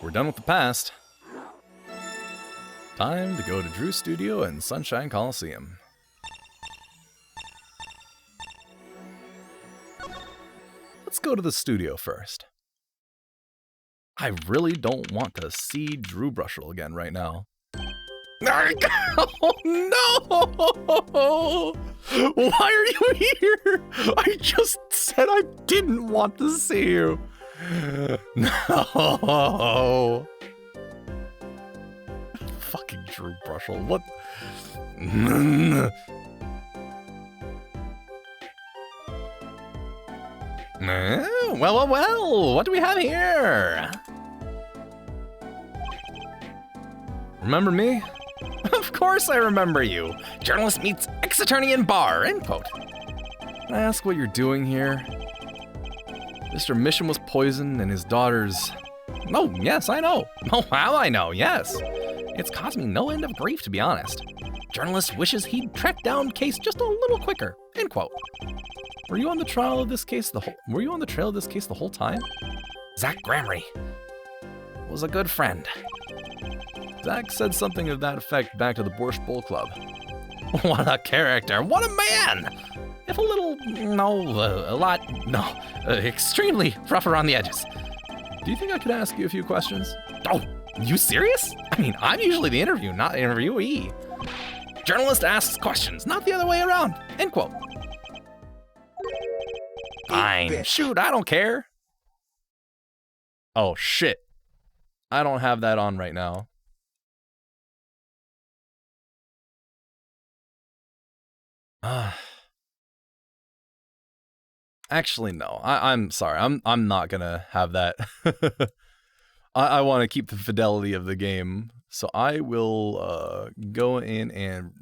We're done with the past. Time to go to Drew's studio in Sunshine Coliseum. Let's go to the studio first. I really don't want to see Drew Brushel again right now. Oh no! Why are you here? I just said I didn't want to see you. No. Fucking Drew Brushel. What? Well. What do we have here? Remember me? Of course I remember you. Journalist meets ex-attorney in bar, end quote. Can I ask what you're doing here? Mr. Mission was poisoned and his daughter's... Oh, yes, I know. Oh, how I know, yes. It's caused me no end of grief, to be honest. Journalist wishes he'd tracked down case just a little quicker, end quote. Were you on the trail of this case the whole time? Zach Gramery was a good friend. Zach said something of that effect back to the Borscht Bowl Club. What a character! What a man! If a little, extremely rough around the edges. Do you think I could ask you a few questions? Oh, you serious? I mean, I'm usually the interview, not the interviewee. Journalist asks questions, not the other way around, end quote. Fine, shoot, I don't care. Oh, shit. I don't have that on right now. Actually, no. I'm sorry. I'm not gonna have that. I want to keep the fidelity of the game, so I will go in and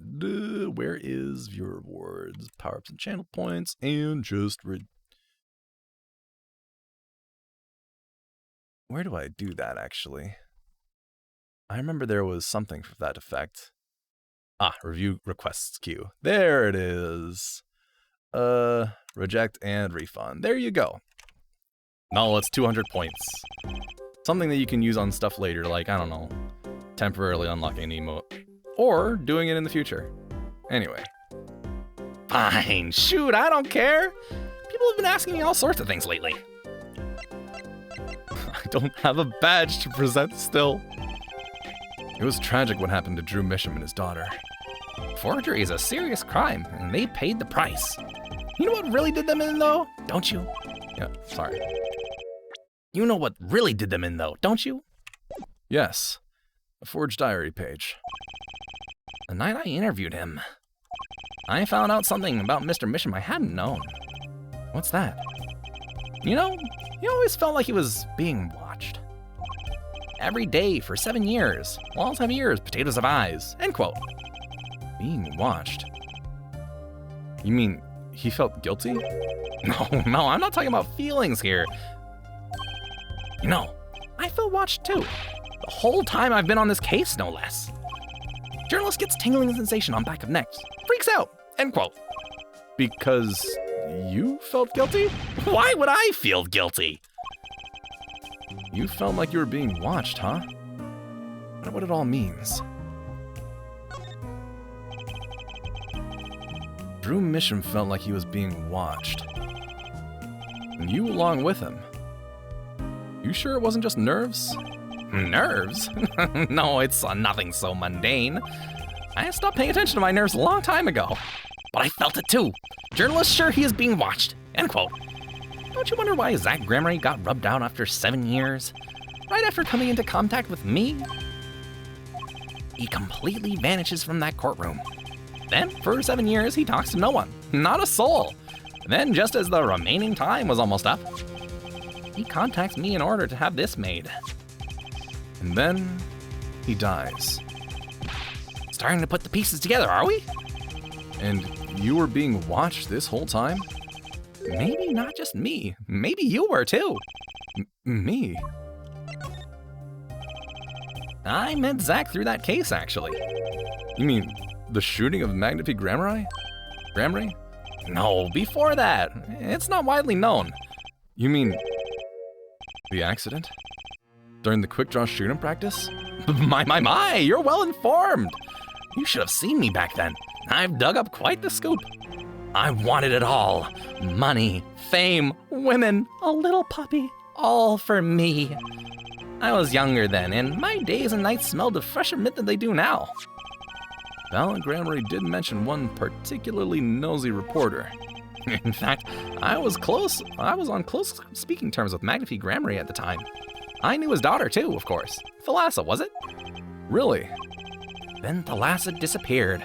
where is viewer rewards, power ups and channel points, and just where do I do that actually? I remember there was something for that effect. Review requests queue. There it is. Reject and refund. There you go. No, it's 200 points. Something that you can use on stuff later, like, I don't know, temporarily unlocking an emote. Or doing it in the future. Anyway. Fine, shoot, I don't care. People have been asking me all sorts of things lately. I don't have a badge to present still. It was tragic what happened to Drew Misham and his daughter. Forgery is a serious crime, and they paid the price. You know what really did them in, though? Don't you? Yeah, sorry. You know what really did them in, though, don't you? Yes. A forged diary page. The night I interviewed him, I found out something about Mr. Misham I hadn't known. What's that? You know, he always felt like he was being watched. Every day for 7 years. Walls have ears, potatoes have eyes. End quote. Being watched. You mean he felt guilty? No, I'm not talking about feelings here. You know, I feel watched too. The whole time I've been on this case, no less. Journalist gets tingling sensation on back of necks. Freaks out. End quote. Because you felt guilty? Why would I feel guilty? You felt like you were being watched, huh? I wonder what it all means. Drew Misham felt like he was being watched. And you along with him. You sure it wasn't just nerves? Nerves? No, it's nothing so mundane. I stopped paying attention to my nerves a long time ago. But I felt it too. Journalist sure he is being watched. End quote. Don't you wonder why Zach Gramery got rubbed out after 7 years? Right after coming into contact with me? He completely vanishes from that courtroom. Then, for 7 years, he talks to no one, not a soul. Then, just as the remaining time was almost up, he contacts me in order to have this made. And then, he dies. Starting to put the pieces together, are we? And you were being watched this whole time? Maybe not just me. Maybe you were too. Me? I met Zach through that case, actually. You mean the shooting of Magna P. Gramery? No, before that. It's not widely known. You mean the accident? During the quick draw shooting practice? My, you're well informed. You should have seen me back then. I've dug up quite the scoop. I wanted it all. Money, fame, women, a little puppy, all for me. I was younger then, and my days and nights smelled of fresher mint than they do now. Valiant Grammary did mention one particularly nosy reporter. In fact, I was on close speaking terms with Magnifique Grammary at the time. I knew his daughter too, of course. Thalassa, was it? Really? Then Thalassa disappeared,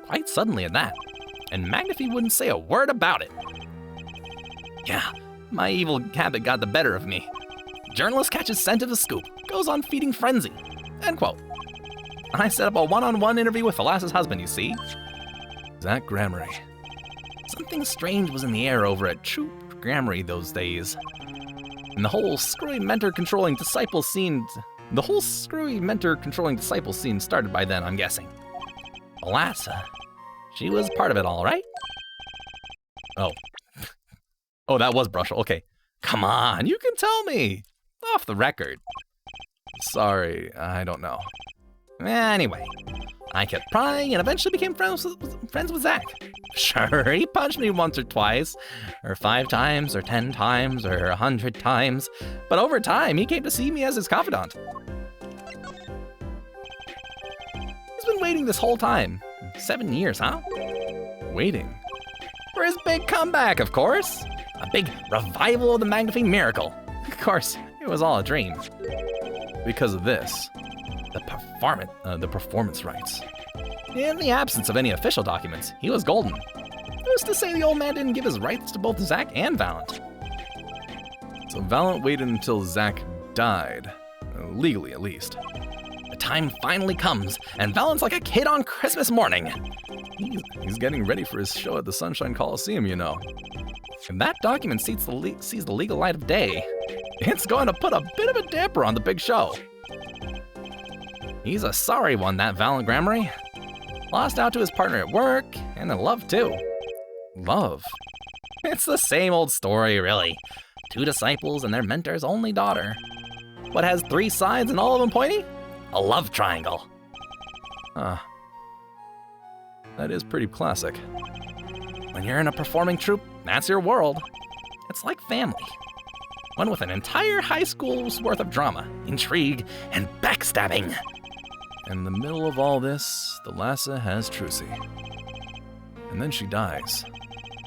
quite suddenly at that, and Magnifique wouldn't say a word about it. Yeah, my evil habit got the better of me. Journalist catches scent of the scoop, goes on feeding frenzy. End quote. I set up a one-on-one interview with Thalassa's husband, you see. Zach Grammary. Something strange was in the air over at Troop Grammary those days. And the whole screwy mentor-controlling disciple scene started by then, I'm guessing. Thalassa, she was part of it all, right? Oh, that was Brushel. Okay. Come on, you can tell me. Off the record. Sorry, I don't know. Anyway, I kept prying and eventually became friends with Zach. Sure, he punched me once or twice, or 5 times, or 10 times, or 100 times, but over time, he came to see me as his confidant. He's been waiting this whole time. 7 years, huh? Waiting? For his big comeback, of course. A big revival of the Magnifique Miracle. Of course, it was all a dream. Because of this. The performance rights. In the absence of any official documents, he was golden. Who's to say the old man didn't give his rights to both Zach and Valiant? So Valiant waited until Zach died, legally at least. The time finally comes, and Valiant's like a kid on Christmas morning. He's getting ready for his show at the Sunshine Coliseum, you know. If that document sees the legal light of day, it's going to put a bit of a damper on the big show. He's a sorry one, that Valiant Grammary. Lost out to his partner at work, and in love too. Love? It's the same old story, really. 2 disciples and their mentor's only daughter. What has 3 sides and all of them pointy? A love triangle. That is pretty classic. When you're in a performing troupe, that's your world. It's like family. One with an entire high school's worth of drama, intrigue, and backstabbing. In the middle of all this, Thalassa has Trucy. And then she dies.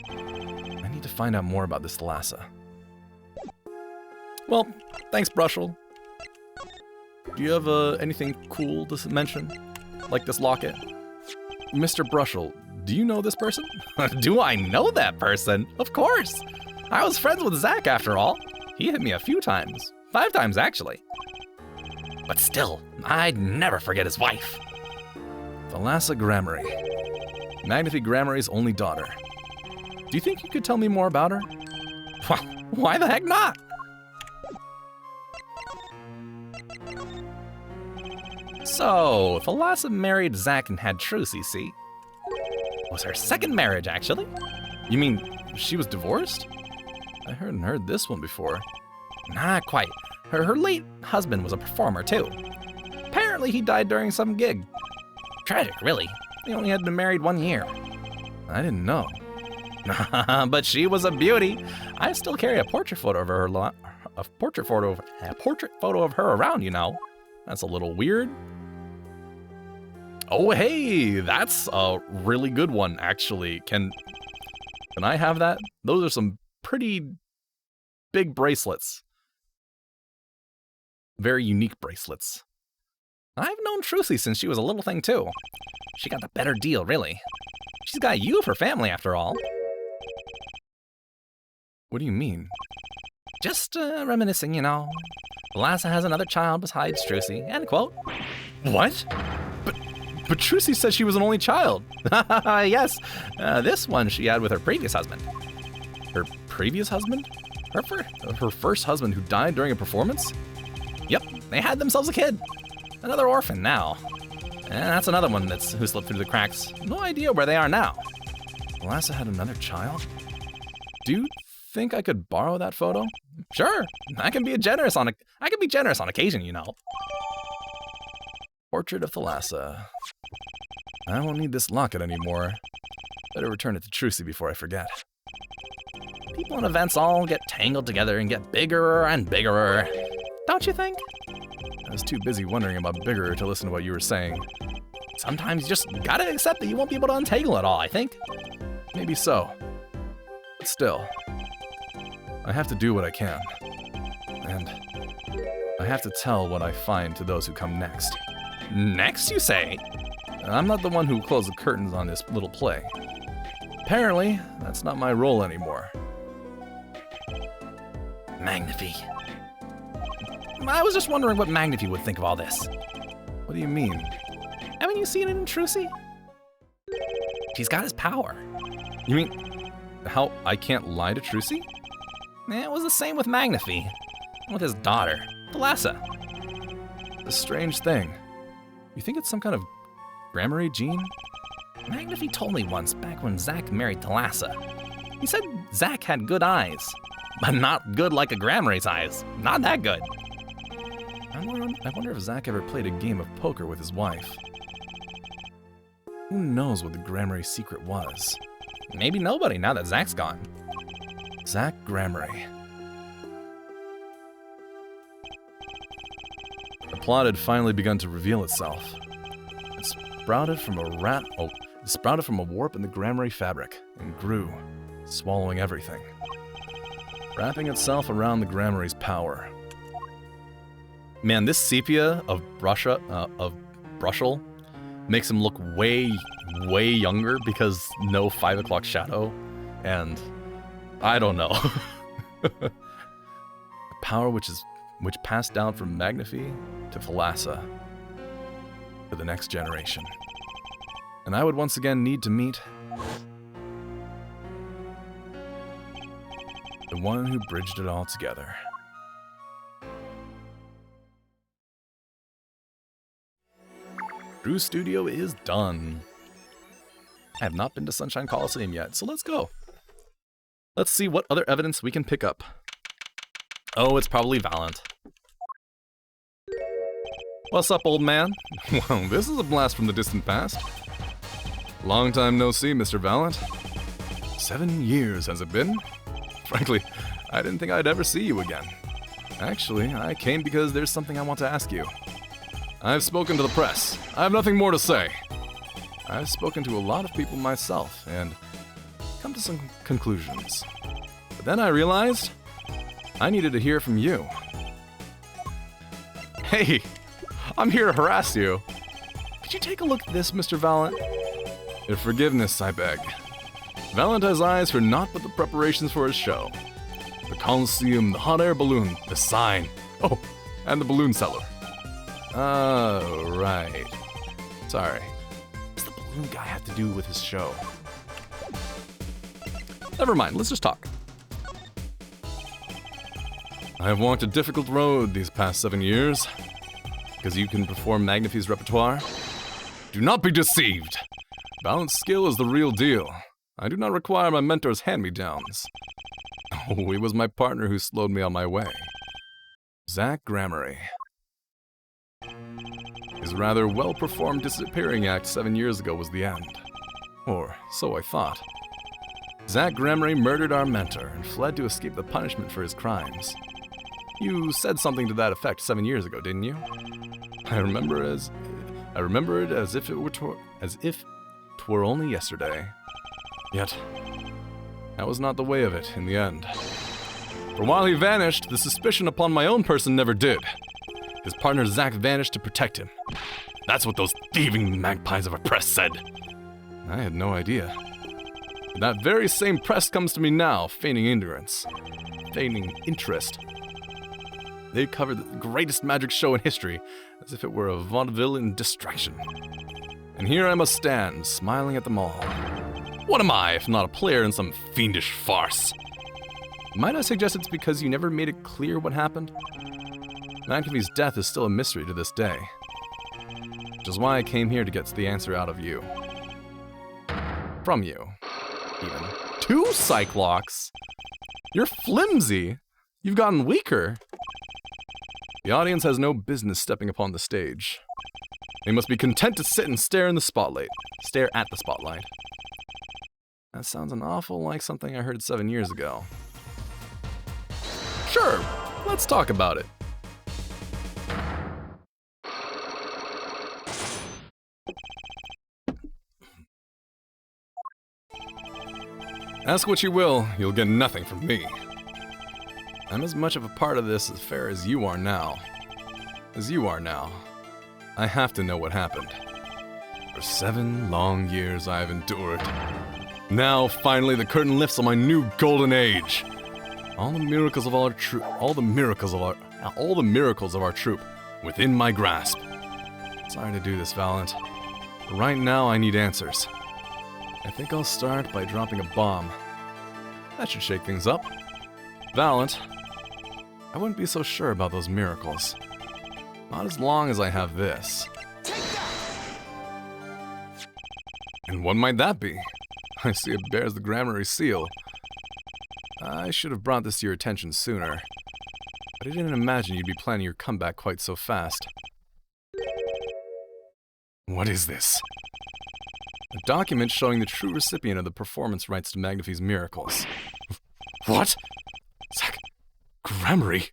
I need to find out more about this Thalassa. Well, thanks, Brushel. Do you have anything cool to mention? Like this locket? Mr. Brushel, do you know this person? Do I know that person? Of course! I was friends with Zach after all. He hit me a few times. 5 times, actually. But still, I'd never forget his wife. Thalassa Grammary. Magnifique Grammary's only daughter. Do you think you could tell me more about her? Why the heck not? So, Thalassa married Zach and had Trucy, see? It was her second marriage, actually. You mean she was divorced? I hadn't heard this one before. Not quite. Her late husband was a performer, too. Apparently, he died during some gig. Tragic, really. They only had been married 1 year. I didn't know. But she was a beauty. I still carry a portrait photo of her. A portrait photo of her around, you know. That's a little weird. Oh, hey, that's a really good one, actually. Can I have that? Those are some pretty big bracelets. Very unique bracelets. I've known Trucy since she was a little thing, too. She got the better deal, really. She's got you for family, after all. What do you mean? Just reminiscing, you know. Thalassa has another child besides Trucy, end quote. What? But Trucy said she was an only child. Yes, this one she had with her previous husband. Her previous husband? Her first husband who died during a performance? Yep, they had themselves a kid. Another orphan now. And that's another one who slipped through the cracks. No idea where they are now. Thalassa had another child? Do you think I could borrow that photo? Sure, I can be generous on occasion, you know. Portrait of Thalassa. I won't need this locket anymore. Better return it to Trucy before I forget. People and events all get tangled together and get bigger and bigger. Don't you think? I was too busy wondering about bigger to listen to what you were saying. Sometimes you just gotta accept that you won't be able to untangle it all, I think. Maybe so. But still, I have to do what I can. And I have to tell what I find to those who come next. Next, you say? I'm not the one who closed the curtains on this little play. Apparently, that's not my role anymore. Magnify. I was just wondering what Magnify would think of all this. What do you mean? Haven't you seen it in Trucy? She's got his power. You mean, how I can't lie to Trucy? It was the same with Magnify. With his daughter, Thalassa. A strange thing. You think it's some kind of grammary gene? Magnify told me once back when Zack married Thalassa. He said Zack had good eyes, but not good like a Grammary's eyes. Not that good. I wonder if Zack ever played a game of poker with his wife. Who knows what the Grammarly secret was? Maybe nobody now that Zack's gone. Zack Grammarly. The plot had finally begun to reveal itself. It sprouted from a warp in the Grammarly fabric and grew, swallowing everything, wrapping itself around the Grammary's power. Man, this sepia of Brushel makes him look way, way younger because no 5 o'clock shadow, and I don't know. A power which passed down from Magnify to Thalassa for the next generation. And I would once again need to meet the one who bridged it all together. Drew Studio is done. I have not been to Sunshine Coliseum yet, so let's go. Let's see what other evidence we can pick up. Oh, it's probably Valent. What's up, old man? Well, this is a blast from the distant past. Long time no see, Mr. Valent. 7 years, has it been? Frankly, I didn't think I'd ever see you again. Actually, I came because there's something I want to ask you. I've spoken to the press. I have nothing more to say. I've spoken to a lot of people myself and come to some conclusions. But then I realized I needed to hear from you. Hey, I'm here to harass you. Could you take a look at this, Mr. Valent? Your forgiveness, I beg. Valent has eyes for naught but the preparations for his show. The Coliseum, the hot air balloon, the sign. Oh, and the balloon cellar. Oh, right. Sorry. What does the balloon guy have to do with his show? Never mind, let's just talk. I have walked a difficult road these past 7 years. Because you can perform Magnify's repertoire? Do not be deceived! Valent's skill is the real deal. I do not require my mentor's hand-me-downs. Oh, it was my partner who slowed me on my way. Zack Grammarly. His rather well-performed disappearing act 7 years ago was the end. Or, so I thought. Zack Grammarly murdered our mentor and fled to escape the punishment for his crimes. You said something to that effect 7 years ago, didn't you? I remember it as if it were only yesterday. Yet, that was not the way of it in the end. For while he vanished, the suspicion upon my own person never did. His partner Zack vanished to protect him. That's what those thieving magpies of a press said. I had no idea. That very same press comes to me now, feigning interest. They covered the greatest magic show in history, as if it were a vaudevillian distraction. And here I must stand, smiling at them all. What am I, if not a player in some fiendish farce? Might I suggest it's because you never made it clear what happened? Magnify's death is still a mystery to this day. Which is why I came here to get the answer out of you. From you, even. 2 Cyclocks? You're flimsy. You've gotten weaker. The audience has no business stepping upon the stage. They must be content to sit and stare in the spotlight. Stare at the spotlight. That sounds an awful like something I heard 7 years ago. Sure, let's talk about it. Ask what you will, you'll get nothing from me. I'm as much of a part of this affair as you are now. I have to know what happened. For 7 long years I have endured. Now, finally, the curtain lifts on my new golden age. All the miracles of our troop within my grasp. Sorry to do this, Valiant. But right now, I need answers. I think I'll start by dropping a bomb. That should shake things up. Valiant, I wouldn't be so sure about those miracles. Not as long as I have this. And what might that be? I see it bears the Grammary seal. I should have brought this to your attention sooner. But I didn't imagine you'd be planning your comeback quite so fast. What is this? A document showing the true recipient of the performance rights to Magnifi's miracles. What? Zach Grammary?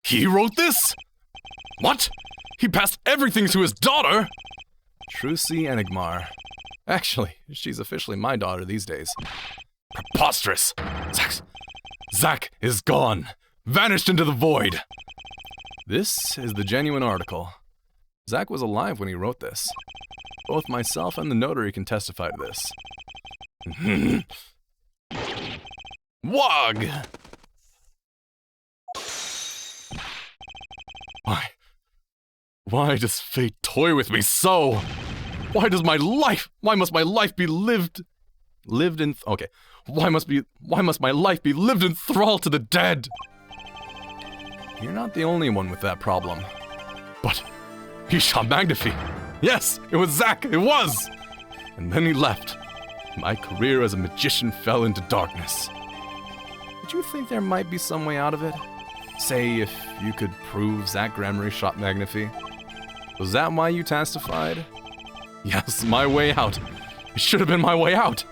He wrote this? What? He passed everything to his daughter? Trucy Enigmar. Actually, she's officially my daughter these days. Preposterous! Zach is gone. Vanished into the void. This is the genuine article. Zach was alive when he wrote this. Both myself and the notary can testify to this. Wog! Why does fate toy with me so? Why must my life be lived in, okay. Why must my life be lived in thrall to the dead? You're not the only one with that problem. But he shot Magnifi. Yes, it was Zach, it was! And then he left. My career as a magician fell into darkness. Did you think there might be some way out of it? Say, if you could prove Zach Grammary shot Magnifi? Was that why you testified? Yes, my way out. It should have been my way out.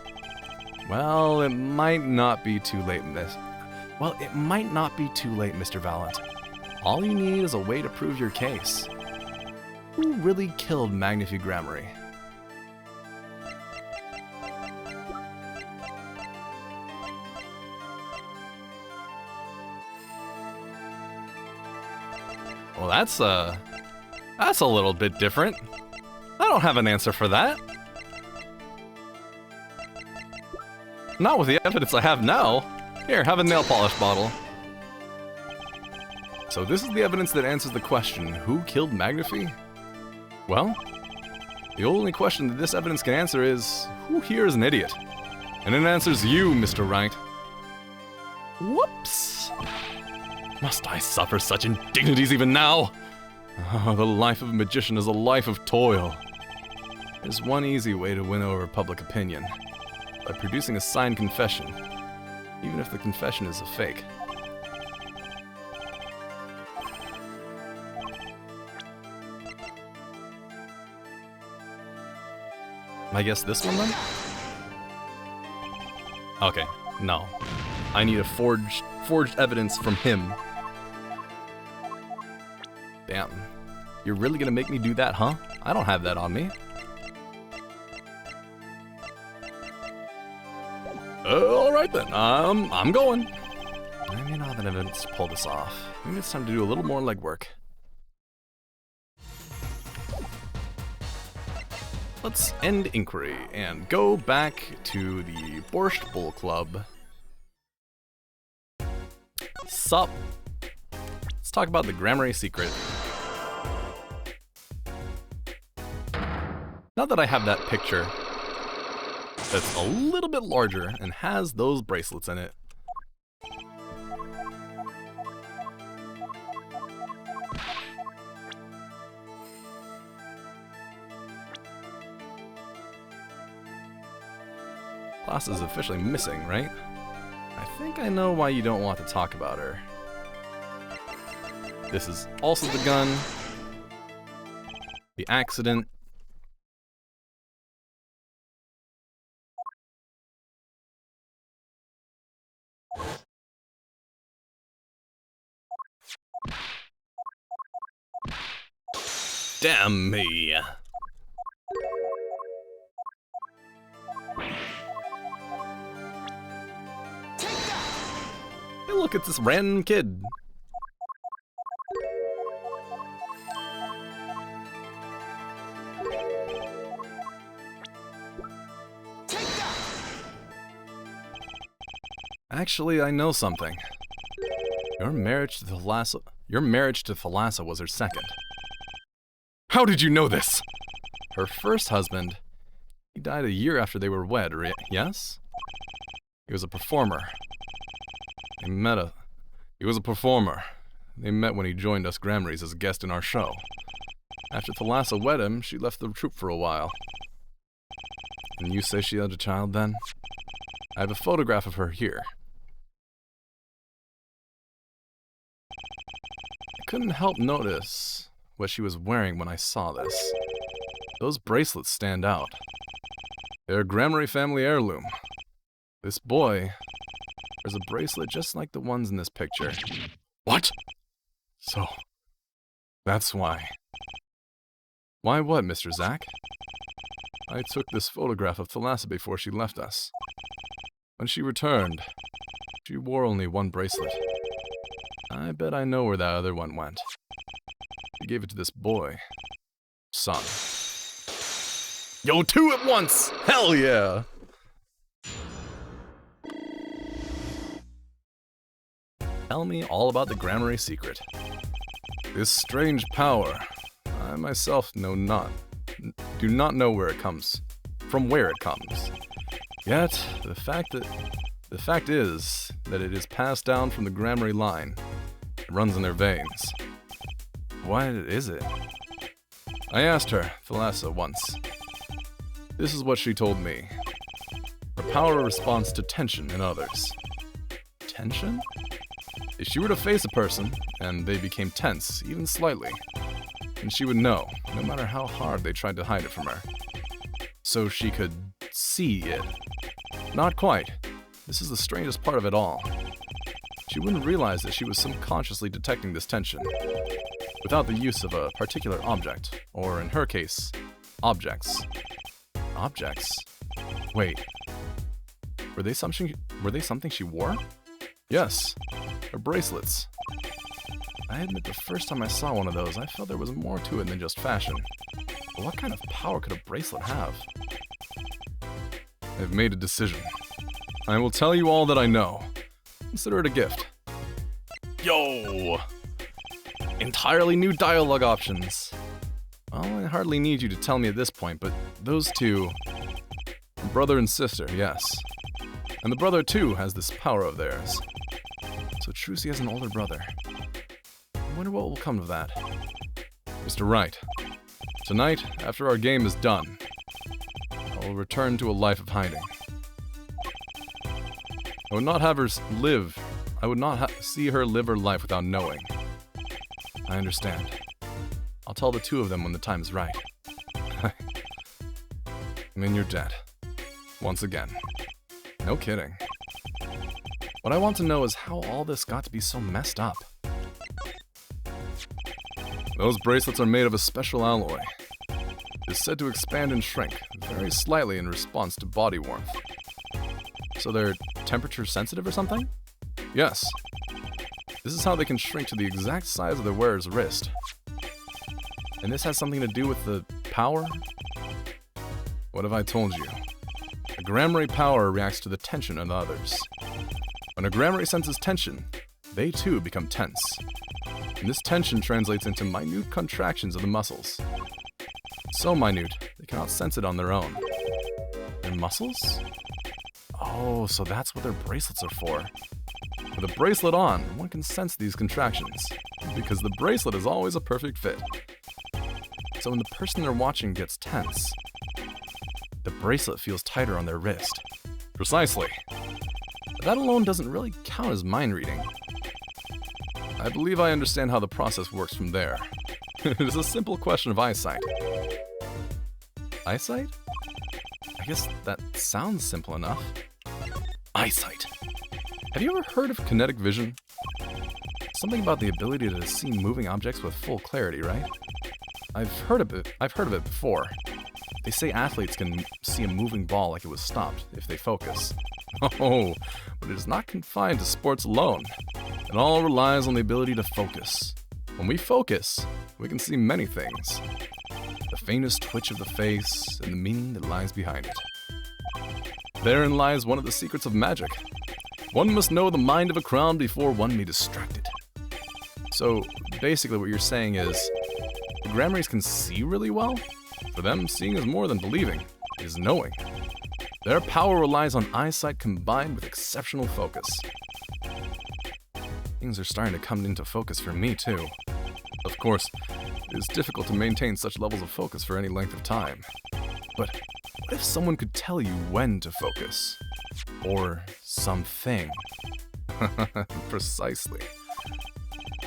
Well, it might not be too late, Mr. Valiant. All you need is a way to prove your case. Who really killed Magnifi Grammary? Well, that's a little bit different. I don't have an answer for that. Not with the evidence I have now. Here, have a nail polish bottle. So this is the evidence that answers the question, who killed Magnifi? Well, the only question that this evidence can answer is, who here is an idiot? And it answers you, Mr. Right. Whoops! Must I suffer such indignities even now? Oh, the life of a magician is a life of toil. There's one easy way to win over public opinion. By producing a signed confession, even if the confession is a fake. I guess this one then? Okay, no. I need a forged evidence from him. Damn. You're really gonna make me do that, huh? I don't have that on me. Alright then, I'm going. I may not have evidence to pull this off. Maybe it's time to do a little more legwork. Let's end inquiry and go back to the Borscht Bull Club. Sup? Let's talk about the Grammary secret. Now that I have that picture that's a little bit larger and has those bracelets in it, class is officially missing, right? I think I know why you don't want to talk about her. This is also the gun. The accident. Damn me. Hey, look, it's this random kid. Actually, I know something. Your marriage to Thalassa was her second. How did you know this? Her first husband, he died a year after they were wed, yes? He was a performer. He was a performer. They met when he joined us Grammarys as a guest in our show. After Thalassa wed him, she left the troupe for a while. And you say she had a child then? I have a photograph of her here. I couldn't help notice what she was wearing when I saw this. Those bracelets stand out. They're a Grammary family heirloom. This boy wears a bracelet just like the ones in this picture. What? So, that's why. Why what, Mr. Zack? I took this photograph of Thalassa before she left us. When she returned, she wore only one bracelet. I bet I know where that other one went. She gave it to this boy. Son. Yo, two at once! Hell yeah! Tell me all about the Grammary secret. This strange power, I myself do not know where it comes, from where it comes. Yet, the fact is that it is passed down from the Grammary line. It runs in their veins. What is it? I asked her, Thalassa, once. This is what she told me. Her power responds to tension in others. Tension? If she were to face a person, and they became tense, even slightly, then she would know, no matter how hard they tried to hide it from her. So she could see it. Not quite. This is the strangest part of it all. She wouldn't realize that she was subconsciously detecting this tension, without the use of a particular object, or in her case, objects. Objects? Wait. Were they something she wore? Yes. Her bracelets. I admit the first time I saw one of those, I felt there was more to it than just fashion. But what kind of power could a bracelet have? I've made a decision. I will tell you all that I know. Consider it a gift. Yo! Entirely new dialogue options. Well, I hardly need you to tell me at this point, but those two... brother and sister, yes. And the brother, too, has this power of theirs. So Trucy has an older brother. I wonder what will come of that. Mr. Wright, tonight, after our game is done, I will return to a life of hiding. I would not have her live. I would not see her live her life without knowing. I understand. I'll tell the two of them when the time is right. I mean, you're dead. Once again. No kidding. What I want to know is how all this got to be so messed up. Those bracelets are made of a special alloy. It is said to expand and shrink, very slightly in response to body warmth. So they're temperature sensitive or something? Yes. This is how they can shrink to the exact size of the wearer's wrist. And this has something to do with the power? What have I told you? A Grammary power reacts to the tension in others. When a Grammary senses tension, they too become tense. And this tension translates into minute contractions of the muscles. So minute, they cannot sense it on their own. Their muscles? Oh, so that's what their bracelets are for. With a bracelet on, one can sense these contractions, because the bracelet is always a perfect fit. So when the person they're watching gets tense, the bracelet feels tighter on their wrist. Precisely. But that alone doesn't really count as mind reading. I believe I understand how the process works from there. It is a simple question of eyesight. Eyesight? I guess that sounds simple enough. Eyesight. Have you ever heard of kinetic vision? Something about the ability to see moving objects with full clarity, right? I've heard of it before. They say athletes can see a moving ball like it was stopped if they focus. Oh, but it is not confined to sports alone. It all relies on the ability to focus. When we focus, we can see many things. The faintest twitch of the face and the meaning that lies behind it. Therein lies one of the secrets of magic. One must know the mind of a crowd before one be distracted. So, basically what you're saying is, the Gramarys can see really well? For them, seeing is more than believing. It is knowing. Their power relies on eyesight combined with exceptional focus. Things are starting to come into focus for me, too. Of course, it is difficult to maintain such levels of focus for any length of time. But what if someone could tell you when to focus? Or something? Precisely.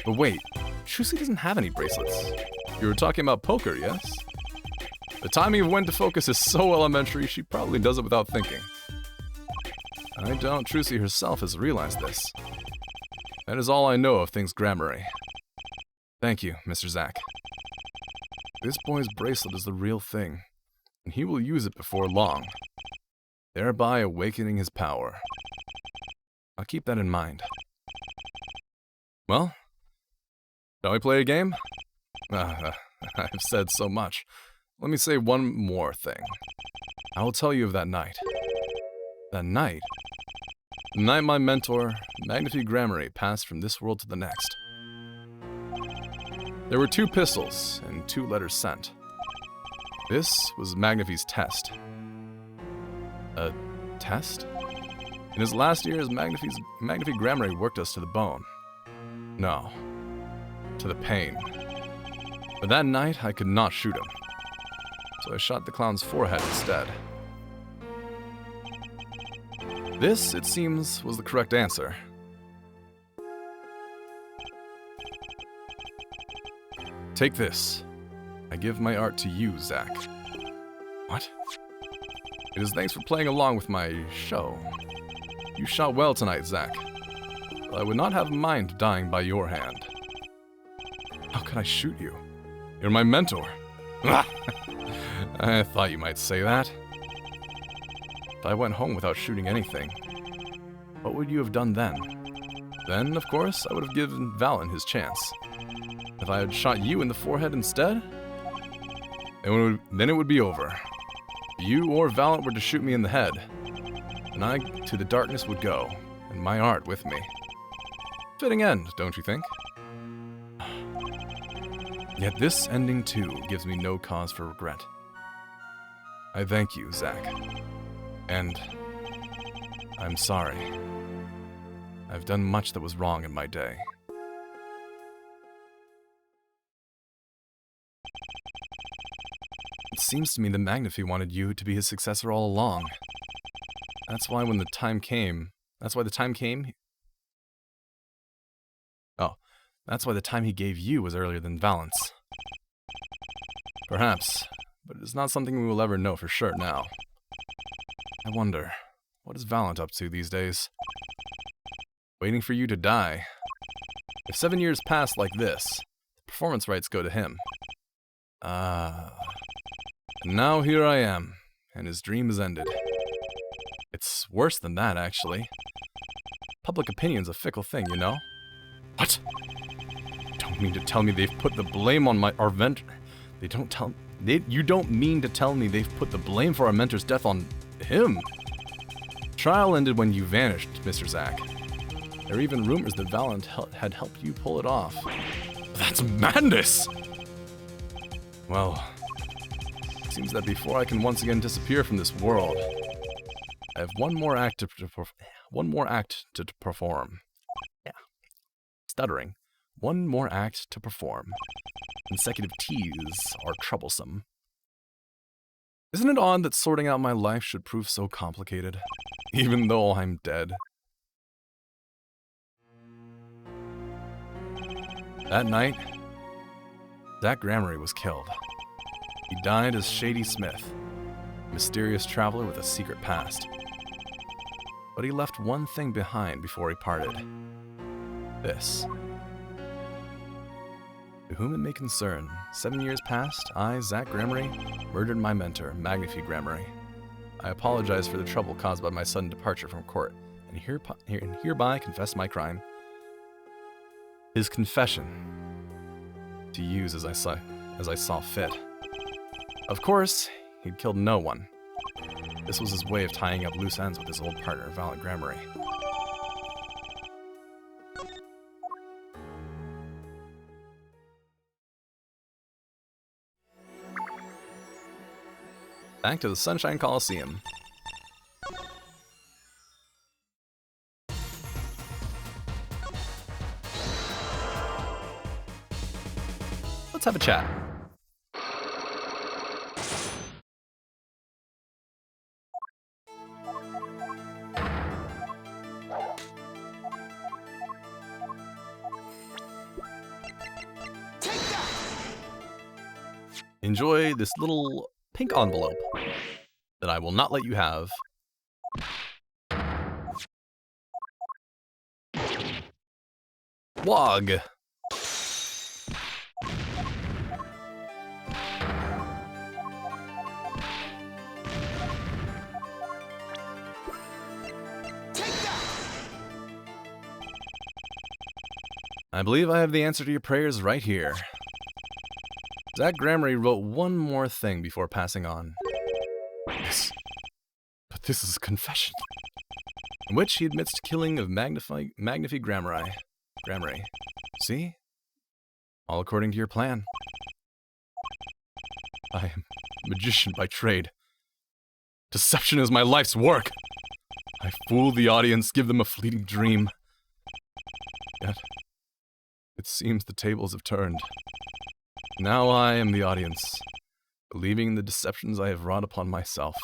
But wait, Trucy doesn't have any bracelets. You were talking about poker, yes? The timing of when to focus is so elementary, she probably does it without thinking. I doubt Trucy herself has realized this. That is all I know of things Grammarly. Thank you, Mr. Zack. This boy's bracelet is the real thing, and he will use it before long, thereby awakening his power. I'll keep that in mind. Well, shall we play a game? I've said so much. Let me say one more thing. I will tell you of that night. That night? The night my mentor, Magnifi Grammarly, passed from this world to the next. There were 2 pistols and 2 letters sent. This was Magnifi's test. A test? In his last years, Magnifi Grammarly worked us to the bone. No, to the pain. But that night, I could not shoot him. So I shot the clown's forehead instead. This, it seems, was the correct answer. Take this. I give my art to you, Zack. What? It is thanks for playing along with my show. You shot well tonight, Zack. But I would not have a mind dying by your hand. How could I shoot you? You're my mentor. I thought you might say that. If I went home without shooting anything, what would you have done then? Then, of course, I would have given Valen his chance. If I had shot you in the forehead instead, then it would be over. If you or Valen were to shoot me in the head, then I to the darkness would go, and my art with me. Fitting end, don't you think? Yet this ending too gives me no cause for regret. I thank you, Zack. And I'm sorry. I've done much that was wrong in my day. It seems to me that Magnifi wanted you to be his successor all along. That's why the time he gave you was earlier than Valen's. Perhaps, but it is not something we will ever know for sure now. I wonder, what is Valent up to these days? Waiting for you to die. If 7 years pass like this, the performance rights go to him. And now here I am, and his dream is ended. It's worse than that, actually. Public opinion's a fickle thing, you know? What? You don't mean to tell me they've put the blame on our mentor? You don't mean to tell me they've put the blame for our mentor's death on him? Trial ended when you vanished, Mr. Zack. There are even rumors that Valent had helped you pull it off. That's madness! Well, it seems that before I can once again disappear from this world, I have one more act to perform. Yeah. Stuttering. One more act to perform. Consecutive T's are troublesome. Isn't it odd that sorting out my life should prove so complicated, even though I'm dead? That night, Zach Gramery was killed. He died as Shady Smith, a mysterious traveler with a secret past. But he left one thing behind before he parted. This. To whom it may concern, 7 years past, I, Zach Gramery, murdered my mentor, Magnifi Gramery. I apologize for the trouble caused by my sudden departure from court, and hereby confess my crime. His confession, to use as I saw fit. Of course, he'd killed no one. This was his way of tying up loose ends with his old partner, Violet Gramery. Back to the Sunshine Coliseum. Let's have a chat. Enjoy this little pink envelope that I will not let you have. Log. I believe I have the answer to your prayers right here. Zach Gramery wrote one more thing before passing on. But this is a confession, in which he admits to killing of Magnifi Gramery. See? All according to your plan. I am a magician by trade. Deception is my life's work. I fool the audience, give them a fleeting dream. Yet, it seems the tables have turned. Now I am the audience, believing the deceptions I have wrought upon myself.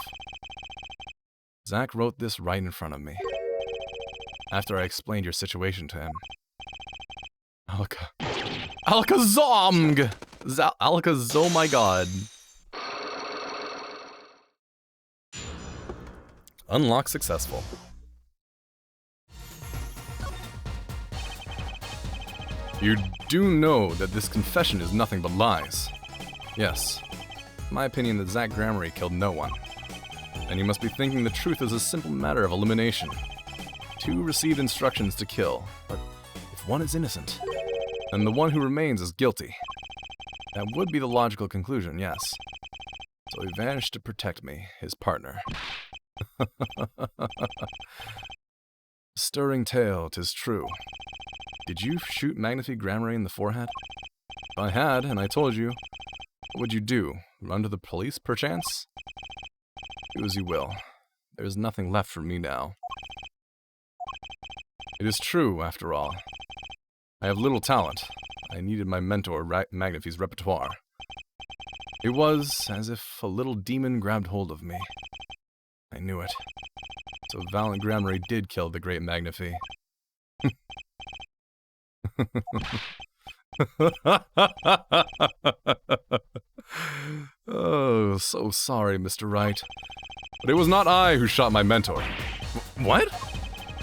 Zach wrote this right in front of me. After I explained your situation to him. Alakazomg! Alakazom, my god. Unlock successful. You do know that this confession is nothing but lies. Yes, in my opinion that Zach Gramery killed no one. And you must be thinking the truth is a simple matter of elimination. 2 received instructions to kill, but if one is innocent, then the one who remains is guilty. That would be the logical conclusion, yes. So he vanished to protect me, his partner. Stirring tale, 'tis true. Did you shoot Magnifi Gramery in the forehead? If I had, and I told you, what would you do? Run to the police, perchance? Do as you will. There is nothing left for me now. It is true, after all. I have little talent. I needed my mentor, Magnifi's repertoire. It was as if a little demon grabbed hold of me. I knew it. So Violet Gramery did kill the great Magnifi. Oh, so sorry, Mr. Wright. But it was not I who shot my mentor. What?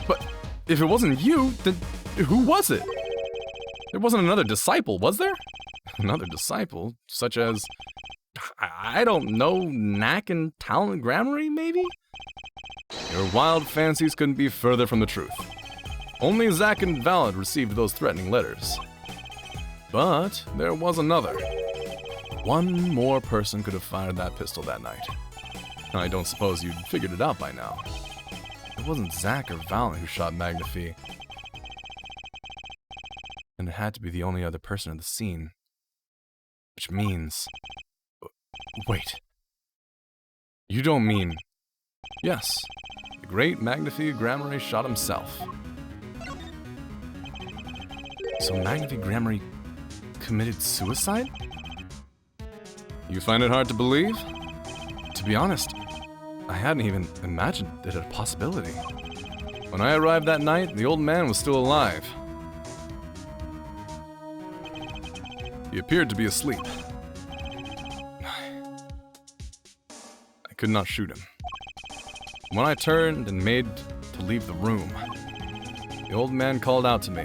But if it wasn't you, then who was it? There wasn't another disciple, was there? Another disciple? Such as, I don't know, Knack and Talent Gramery, maybe? Your wild fancies couldn't be further from the truth. Only Zach and Violet received those threatening letters. But there was another. One more person could have fired that pistol that night. I don't suppose you'd figured it out by now. It wasn't Zach or Violet who shot Magnifi. And it had to be the only other person in the scene. Which means... Wait. You don't mean... Yes, the great Magnifi Gramery shot himself. So Magnifi Gramery committed suicide? You find it hard to believe? To be honest, I hadn't even imagined it a possibility. When I arrived that night, the old man was still alive. He appeared to be asleep. I could not shoot him. When I turned and made to leave the room, the old man called out to me.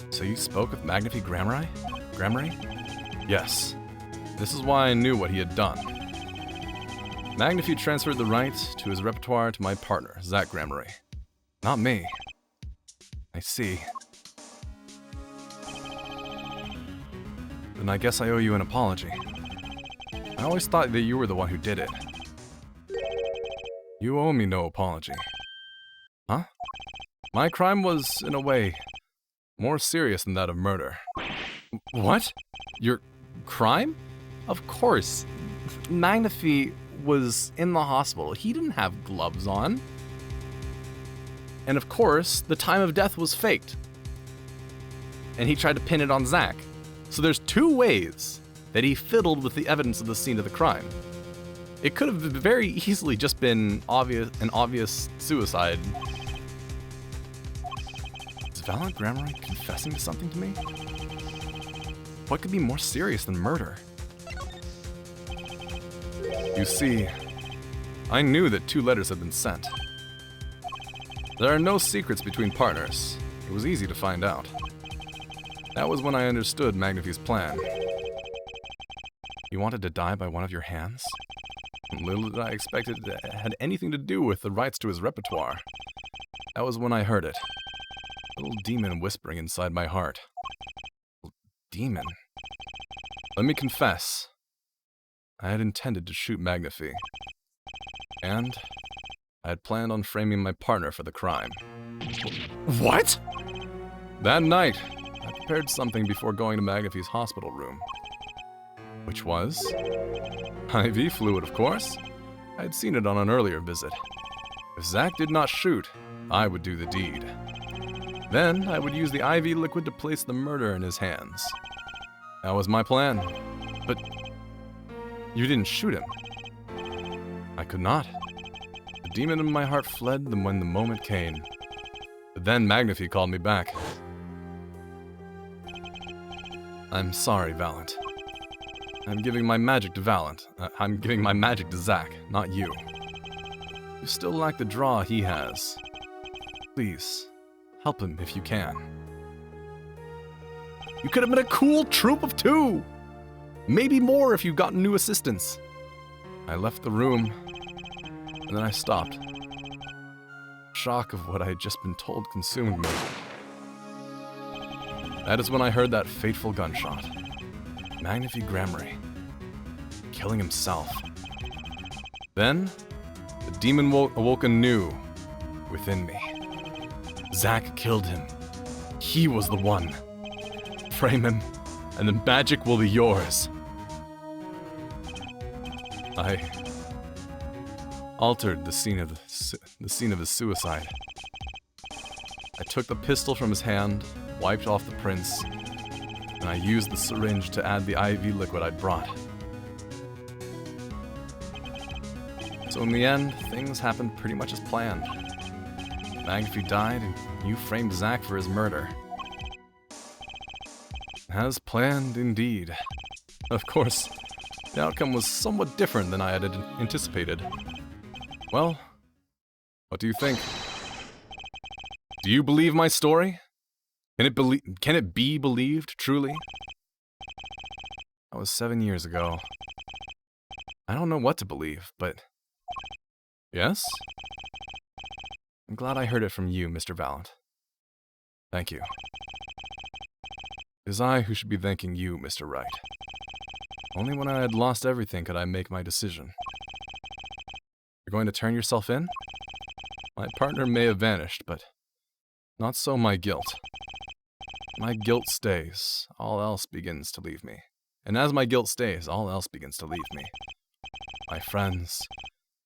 So you spoke with Magnify Grammary? Yes. This is why I knew what he had done. Magnify transferred the rights to his repertoire to my partner, Zach Grammary. Not me. I see. Then I guess I owe you an apology. I always thought that you were the one who did it. You owe me no apology. Huh? My crime was, in a way, more serious than that of murder. What? Your crime? Of course. Magnify was in the hospital. He didn't have gloves on. And of course, the time of death was faked. And he tried to pin it on Zach. So there's two ways that he fiddled with the evidence of the scene of the crime. It could have very easily just been an obvious suicide. Is Valiant Grammary confessing to something to me? What could be more serious than murder? You see, I knew that 2 letters had been sent. There are no secrets between partners. It was easy to find out. That was when I understood Magnify's plan. You wanted to die by one of your hands? Little did I expect it had anything to do with the rights to his repertoire. That was when I heard it. A little demon whispering inside my heart. Demon? Let me confess. I had intended to shoot Magnify. And I had planned on framing my partner for the crime. What? That night, I prepared something before going to Magnify's hospital room. Which was? IV fluid, of course. I had seen it on an earlier visit. If Zach did not shoot, I would do the deed. Then, I would use the IV liquid to place the murder in his hands. That was my plan. But you didn't shoot him. I could not. The demon in my heart fled when the moment came. But then Magnify called me back. I'm sorry, Valiant. I'm giving my magic to Valiant. I'm giving my magic to Zach, not you. You still lack the draw he has. Please, help him if you can. You could have been a cool troop of 2! Maybe more if you got new assistants. I left the room, and then I stopped. Shock of what I had just been told consumed me. That is when I heard that fateful gunshot. Magnify Grammary. Killing himself. Then, the demon awoke anew within me. Zach killed him. He was the one. Frame him, and the magic will be yours. I altered the scene of his suicide. I took the pistol from his hand, wiped off the prints, and I used the syringe to add the IV liquid I'd brought. So in the end, things happened pretty much as planned. Magnify died, and you framed Zach for his murder. As planned, indeed. Of course, the outcome was somewhat different than I had anticipated. Well, what do you think? Do you believe my story? Can it be believed, truly? That was 7 years ago. I don't know what to believe, but... Yes? I'm glad I heard it from you, Mr. Valiant. Thank you. It is I who should be thanking you, Mr. Wright. Only when I had lost everything could I make my decision. You're going to turn yourself in? My partner may have vanished, but not so my guilt. My guilt stays, all else begins to leave me. And as my guilt stays, all else begins to leave me. My friends,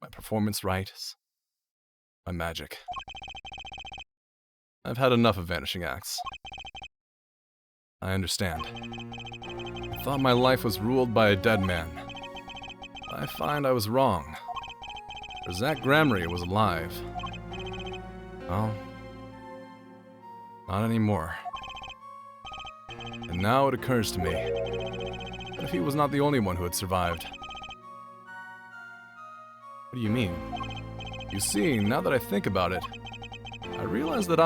my performance rights, my magic. I've had enough of vanishing acts. I understand. I thought my life was ruled by a dead man. I find I was wrong. For Zach Grammary was alive. Well, not anymore. Now it occurs to me, what if he was not the only one who had survived? What do you mean? You see, now that I think about it, I realize that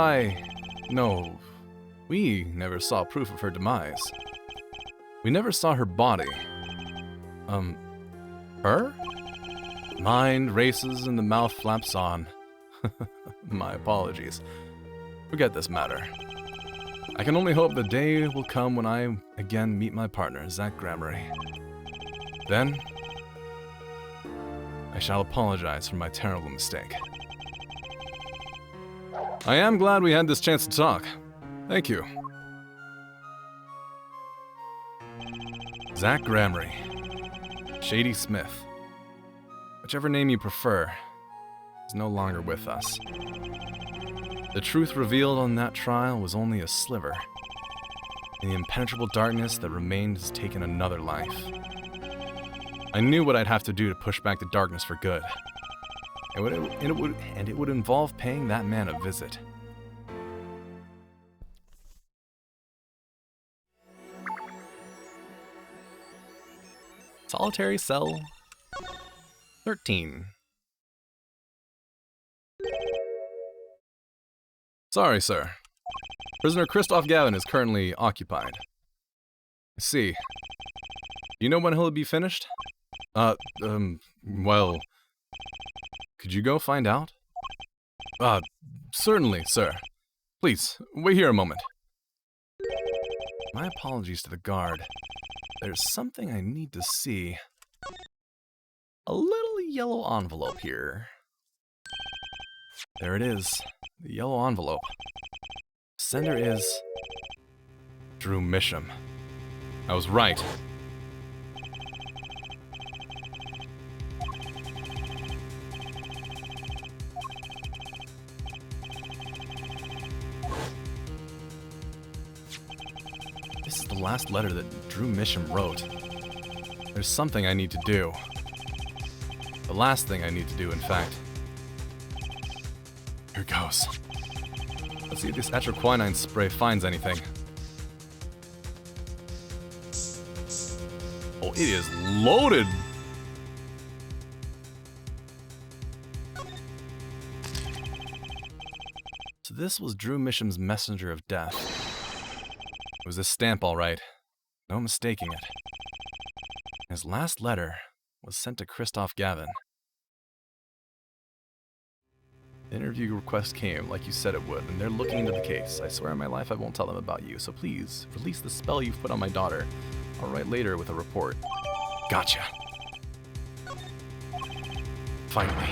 we never saw proof of her demise. We never saw her body. Her? Mind races and the mouth flaps on. My apologies. Forget this matter. I can only hope the day will come when I again meet my partner, Zach Gramery. Then, I shall apologize for my terrible mistake. I am glad we had this chance to talk. Thank you. Zach Gramery. Shady Smith. Whichever name you prefer, is no longer with us. The truth revealed on that trial was only a sliver, and the impenetrable darkness that remained has taken another life. I knew what I'd have to do to push back the darkness for good, and it would involve paying that man a visit. Solitary cell 13. Sorry, sir. Prisoner Christoph Gavin is currently occupied. I see. Do you know when he'll be finished? Well... Could you go find out? Certainly, sir. Please, wait here a moment. My apologies to the guard. There's something I need to see. A little yellow envelope here. There it is. The yellow envelope. Sender is... Drew Misham. I was right. This is the last letter that Drew Misham wrote. There's something I need to do. The last thing I need to do, in fact. Here goes. Let's see if this atroquinine spray finds anything. Oh, it is loaded! So this was Drew Misham's messenger of death. It was a stamp, all right. No mistaking it. His last letter was sent to Christoph Gavin. The interview request came like you said it would, and they're looking into the case. I swear on my life I won't tell them about you, so please, release the spell you've put on my daughter. I'll write later with a report. Gotcha. Finally.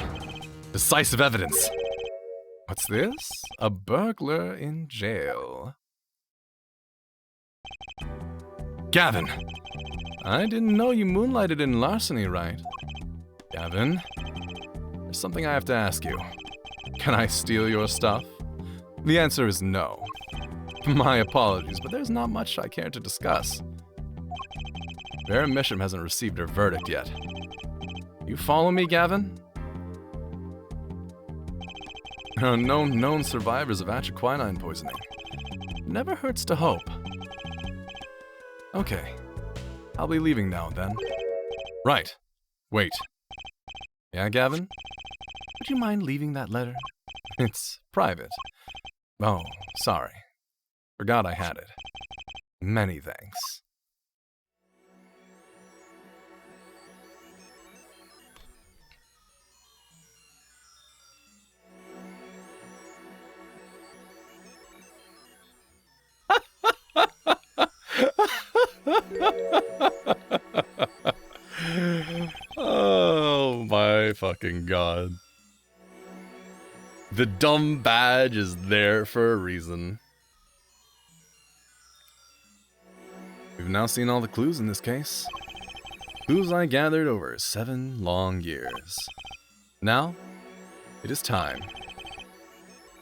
Decisive evidence. What's this? A burglar in jail. Gavin! I didn't know you moonlighted in larceny, right? Gavin, there's something I have to ask you. Can I steal your stuff? The answer is no. My apologies, but there's not much I care to discuss. Baron Misham hasn't received her verdict yet. You follow me, Gavin? There are no known survivors of atroquinine poisoning. Never hurts to hope. Okay. I'll be leaving now, then. Right. Wait. Yeah, Gavin? Would you mind leaving that letter? It's private. Oh, sorry. Forgot I had it. Many thanks. Oh my fucking god. The dumb badge is there for a reason. We've now seen all the clues in this case. Clues I gathered over 7 long years. Now, it is time.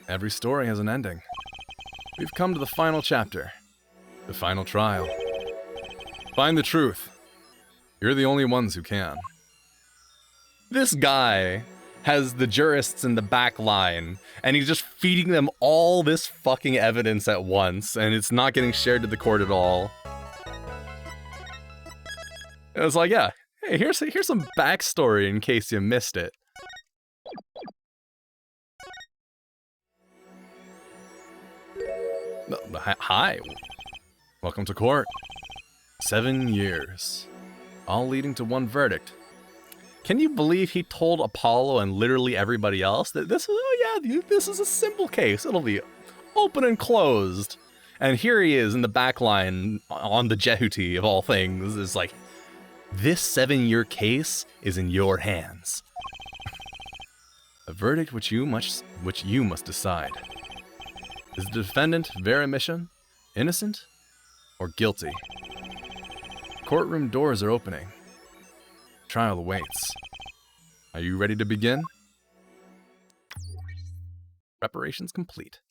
Every story has an ending. We've come to the final chapter. The final trial. Find the truth. You're the only ones who can. This guy has the jurists in the back line, and he's just feeding them all this fucking evidence at once, and it's not getting shared to the court at all. It was like, yeah, hey, here's some backstory in case you missed it. Hi. Welcome to court. 7 years. All leading to one verdict. Can you believe he told Apollo and literally everybody else that this is a simple case. It'll be open and closed. And here he is in the back line on the Jehuti of all things. It's like, this 7-year case is in your hands. A verdict which you must decide. Is the defendant Vera Mission innocent or guilty? Courtroom doors are opening. Trial awaits. Are you ready to begin? Preparations complete.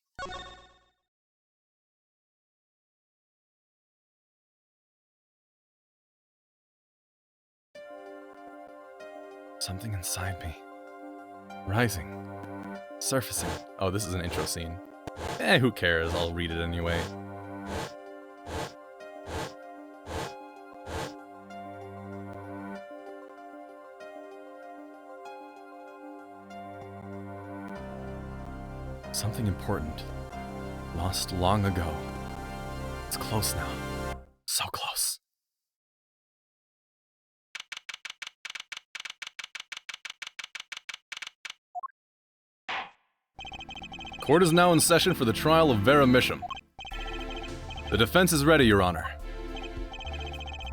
Something inside me. Rising. Surfacing. Oh, this is an intro scene. Who cares? I'll read it anyway. Something important. Lost long ago. It's close now. So close. Court is now in session for the trial of Vera Mission. The defense is ready, Your Honor.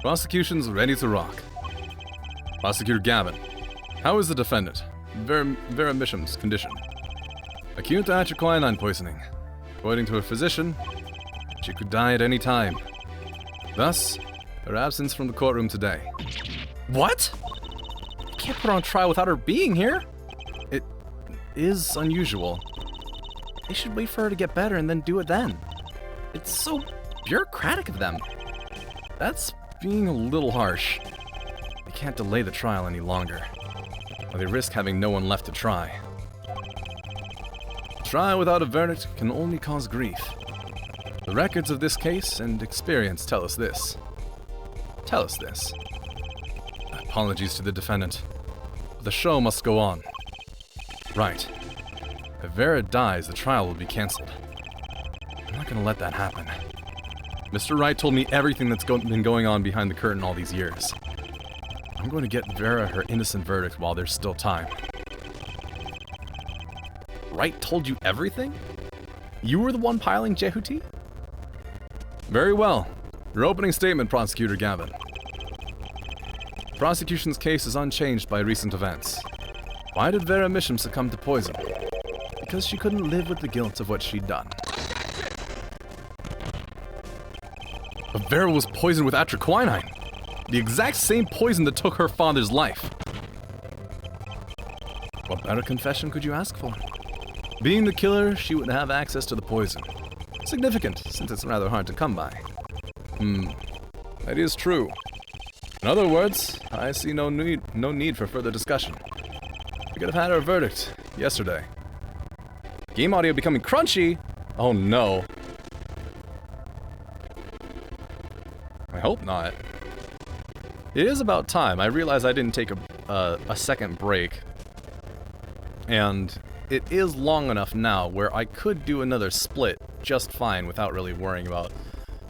Prosecution's ready to rock. Prosecutor Gavin, how is the defendant? Vera Mission's condition? Acute atriquinine poisoning. According to a physician, she could die at any time. Thus, her absence from the courtroom today. What? You can't put her on trial without her being here. It is unusual. They should wait for her to get better and then do it then. It's so bureaucratic of them. That's being a little harsh. They can't delay the trial any longer, or they risk having no one left to try. Trial without a verdict can only cause grief. The records of this case and experience tell us this. Apologies to the defendant, but the show must go on. Right. If Vera dies, the trial will be cancelled. I'm not gonna let that happen. Mr. Wright told me everything that's been going on behind the curtain all these years. I'm going to get Vera her innocent verdict while there's still time. Wright told you everything? You were the one piling Jehuti? Very well. Your opening statement, Prosecutor Gavin. The prosecution's case is unchanged by recent events. Why did Vera Mission succumb to poison? Because she couldn't live with the guilt of what she'd done. But Vera was poisoned with atriquinine, the exact same poison that took her father's life. What better confession could you ask for? Being the killer, she would have access to the poison. Significant, since it's rather hard to come by. That is true. In other words, I see no need for further discussion. We could have had our verdict yesterday. Game audio becoming crunchy? Oh no. I hope not. It is about time. I realize I didn't take a second break. And it is long enough now where I could do another split just fine without really worrying about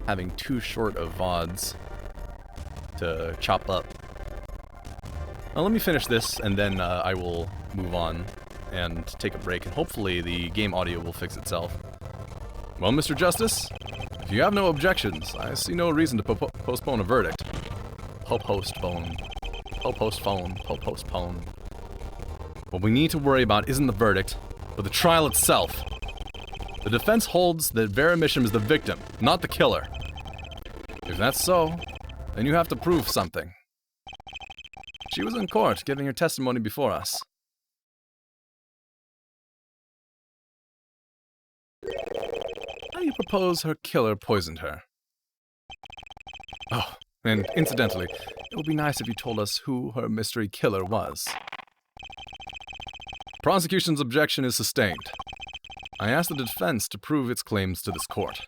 having too short of VODs to chop up. Now let me finish this and then I will move on and take a break, and hopefully the game audio will fix itself. Well, Mr. Justice, if you have no objections, I see no reason to postpone a verdict. Postpone. What we need to worry about isn't the verdict, but the trial itself. The defense holds that Vera Mission is the victim, not the killer. If that's so, then you have to prove something. She was in court giving her testimony before us. How do you propose her killer poisoned her? Oh, and incidentally, it would be nice if you told us who her mystery killer was. Prosecution's objection is sustained. I ask the defense to prove its claims to this court.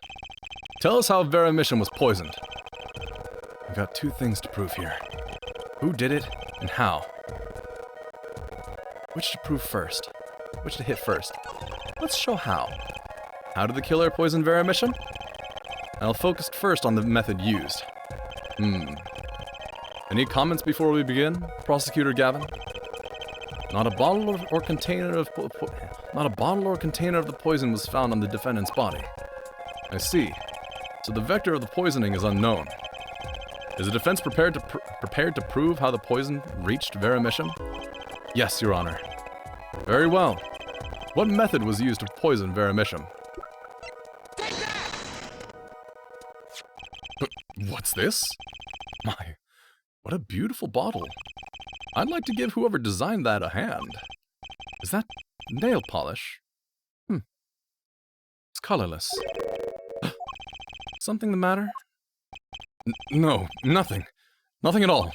Tell us how Vera Mission was poisoned. I've got two things to prove here. Who did it, and how? Which to prove first? Which to hit first? Let's show how. How did the killer poison Vera Misham? I'll focus first on the method used. Any comments before we begin, Prosecutor Gavin? Not a bottle or container of the poison was found on the defendant's body. I see. So the vector of the poisoning is unknown. Is the defense prepared to prove how the poison reached Vera Misham? Yes, Your Honor. Very well. What method was used to poison Vera Misham? What's this? My, what a beautiful bottle. I'd like to give whoever designed that a hand. Is that nail polish? It's colorless. Something the matter? No, nothing. Nothing at all.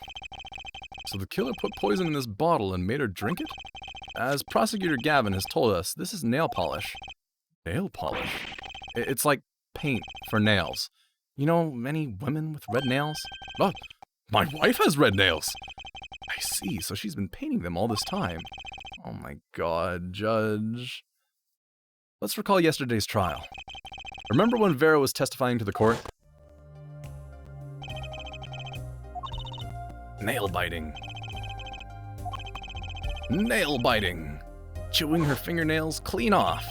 So the killer put poison in this bottle and made her drink it? As Prosecutor Gavin has told us, this is nail polish. Nail polish? It's like paint for nails. You know, many women with red nails? Oh, my wife has red nails! I see, so she's been painting them all this time. Oh my god, Judge. Let's recall yesterday's trial. Remember when Vera was testifying to the court? Nail biting. Nail biting. Chewing her fingernails clean off.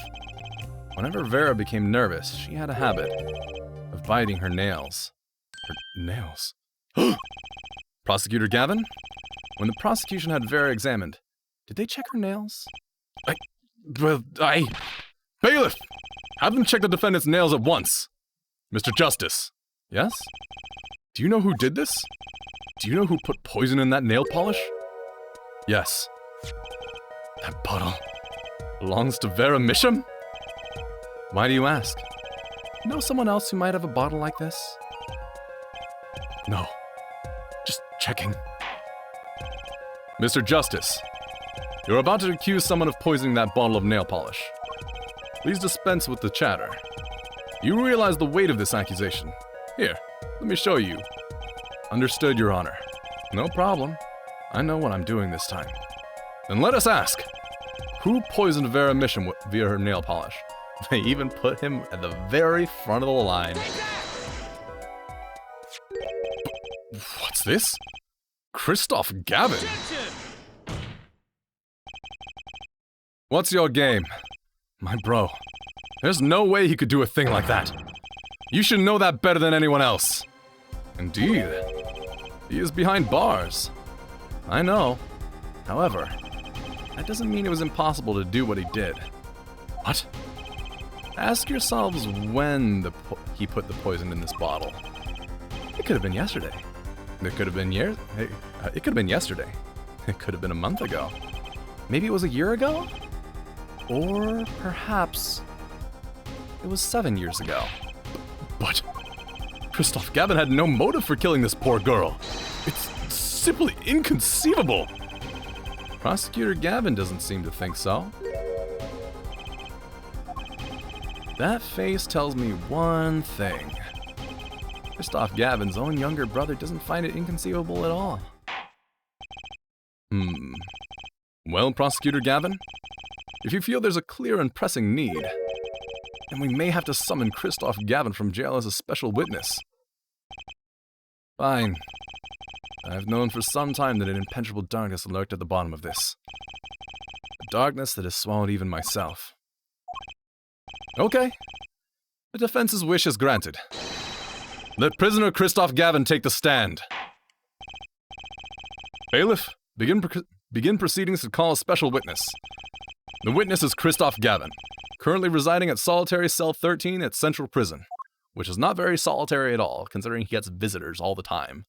Whenever Vera became nervous, she had a habit of biting her nails. Her nails? Prosecutor Gavin? When the prosecution had Vera examined, did they check her nails? Bailiff! Have them check the defendant's nails at once. Mr. Justice. Yes? Do you know who did this? Do you know who put poison in that nail polish? Yes. That bottle belongs to Vera Misham? Why do you ask? Know someone else who might have a bottle like this? No. Just checking. Mr. Justice, you're about to accuse someone of poisoning that bottle of nail polish. Please dispense with the chatter. You realize the weight of this accusation. Here, let me show you. Understood, Your Honor. No problem. I know what I'm doing this time. Then let us ask, who poisoned Vera Misham via her nail polish? They even put him at the very front of the line. What's this? Christoph Gavin? What's your game? My bro. There's no way he could do a thing like that. You should know that better than anyone else. Indeed. He is behind bars. I know. However, that doesn't mean it was impossible to do what he did. What? Ask yourselves when he put the poison in this bottle. It could have been yesterday. It could have been it could have been yesterday. It could have been a month ago. Maybe it was a year ago? Or perhaps it was 7 years ago. But Christoph Gavin had no motive for killing this poor girl. It's simply inconceivable. Prosecutor Gavin doesn't seem to think so. That face tells me one thing. Christoph Gavin's own younger brother doesn't find it inconceivable at all. Well, Prosecutor Gavin, if you feel there's a clear and pressing need, then we may have to summon Christoph Gavin from jail as a special witness. Fine. I've known for some time that an impenetrable darkness lurked at the bottom of this. A darkness that has swallowed even myself. Okay. The defense's wish is granted. Let prisoner Christoph Gavin take the stand. Bailiff, begin proceedings to call a special witness. The witness is Christoph Gavin, currently residing at Solitary Cell 13 at Central Prison, which is not very solitary at all, considering he gets visitors all the time.